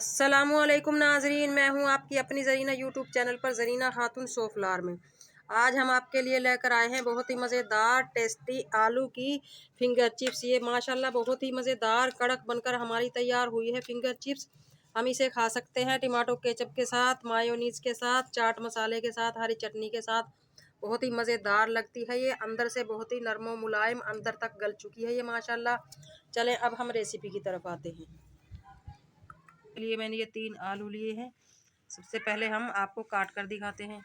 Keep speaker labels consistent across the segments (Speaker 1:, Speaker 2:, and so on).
Speaker 1: अस्सलामुअलैकुम नाजरीन, मैं हूं आपकी अपनी ज़रीना यूट्यूब चैनल पर ज़रीना खातून सोफलार में। आज हम आपके लिए लेकर आए हैं बहुत ही मज़ेदार टेस्टी आलू की फिंगर चिप्स। ये माशाल्लाह बहुत ही मज़ेदार कड़क बनकर हमारी तैयार हुई है फिंगर चिप्स। हम इसे खा सकते हैं टमाटो केचप के साथ, मायोनीज़ के साथ, चाट मसाले के साथ, हरी चटनी के साथ। बहुत ही मज़ेदार लगती है ये, अंदर से बहुत ही नरम मुलायम अंदर तक गल चुकी है ये माशाल्लाह। चलें अब हम रेसिपी की तरफ आते हैं। लिए मैंने ये 3 आलू लिए हैं। सबसे पहले हम आपको काट कर दिखाते हैं।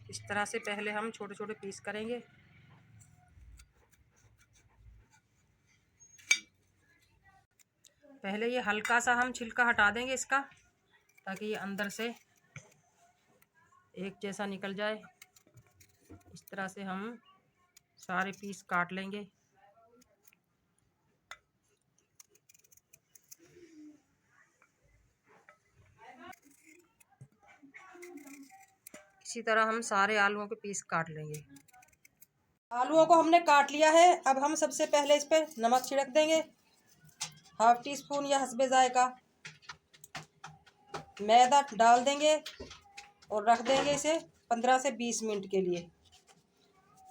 Speaker 1: इस तरह से पहले हम छोटे छोटे पीस करेंगे। पहले ये हल्का सा हम छिलका हटा देंगे इसका, ताकि ये अंदर से एक जैसा निकल जाए। इस तरह से हम सारे पीस काट लेंगे। इसी तरह हम सारे आलूओं के पीस काट लेंगे। आलूओं को हमने काट लिया है। अब हम सबसे पहले इस पर नमक छिड़क देंगे, 1/2 टीस्पून या हस्बे जायका। मैदा डाल देंगे और रख देंगे इसे 15 से 20 मिनट के लिए।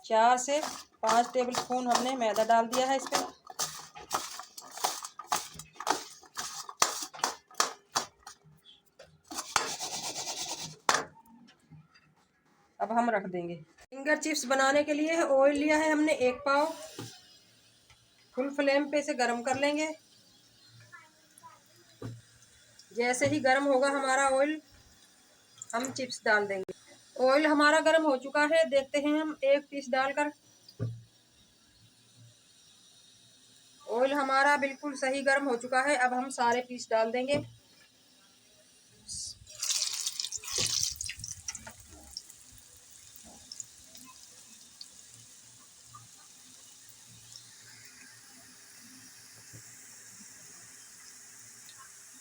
Speaker 1: 4 से 5 टेबल स्पून हमने मैदा डाल दिया है इस पर। अब हम रख देंगे। फिंगर चिप्स बनाने के लिए ऑयल लिया है हमने 1 पाव। फुल फ्लेम पे इसे गरम कर लेंगे। जैसे ही गरम होगा हमारा ऑयल, हम चिप्स डाल देंगे। ऑयल हमारा गरम हो चुका है, देखते हैं हम एक पीस डालकर। ऑयल हमारा बिल्कुल सही गर्म हो चुका है। अब हम सारे पीस डाल देंगे।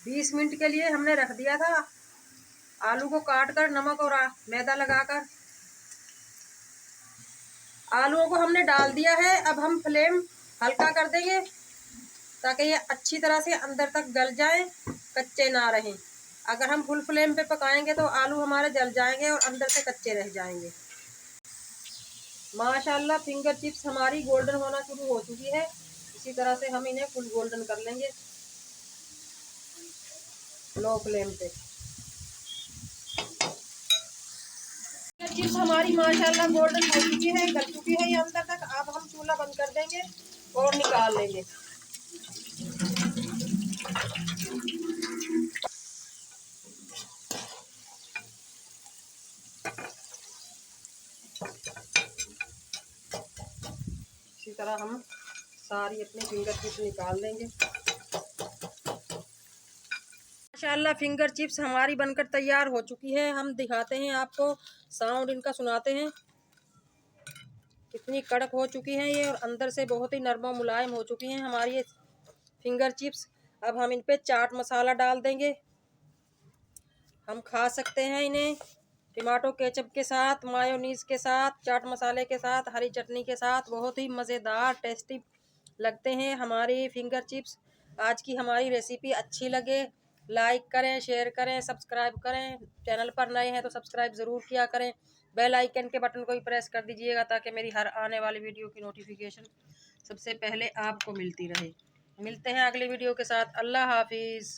Speaker 1: बीस मिनट के लिए हमने रख दिया था आलू को काट कर, नमक और मैदा लगाकर। आलूओं को हमने डाल दिया है। अब हम फ्लेम हल्का कर देंगे, ताकि ये अच्छी तरह से अंदर तक गल जाए, कच्चे ना रहें। अगर हम फुल फ्लेम पे पकाएंगे तो आलू हमारे जल जाएंगे और अंदर से कच्चे रह जाएंगे। माशाल्लाह फिंगर चिप्स हमारी गोल्डन होना शुरू हो चुकी है। इसी तरह से हम इन्हें फुल गोल्डन कर लेंगे लो फ्लेम पे। चिप्स हमारी माशाल्लाह गोल्डन हो चुकी है, गल चुकी है ये अंदर तक। अब हम चूल्हा बंद कर देंगे और निकाल लेंगे। इसी तरह हम सारी अपनी फिंगर चिप्स निकाल लेंगे। माशाल्लाह फिंगर चिप्स हमारी बनकर तैयार हो चुकी है। हम दिखाते हैं आपको, साउंड इनका सुनाते हैं। कितनी कड़क हो चुकी हैं ये और अंदर से बहुत ही नरम मुलायम हो चुकी हैं हमारी ये फिंगर चिप्स। अब हम इन पे चाट मसाला डाल देंगे। हम खा सकते हैं इन्हें टमाटो केचप के साथ, मायोनीज के साथ, चाट मसाले के साथ, हरी चटनी के साथ। बहुत ही मज़ेदार टेस्टी लगते हैं हमारी फिंगर चिप्स। आज की हमारी रेसिपी अच्छी लगे, लाइक करें, शेयर करें, सब्सक्राइब करें। चैनल पर नए हैं तो सब्सक्राइब ज़रूर किया करें। बेल आइकन के बटन को भी प्रेस कर दीजिएगा, ताकि मेरी हर आने वाली वीडियो की नोटिफिकेशन सबसे पहले आपको मिलती रहे। मिलते हैं अगली वीडियो के साथ। अल्लाह हाफिज़।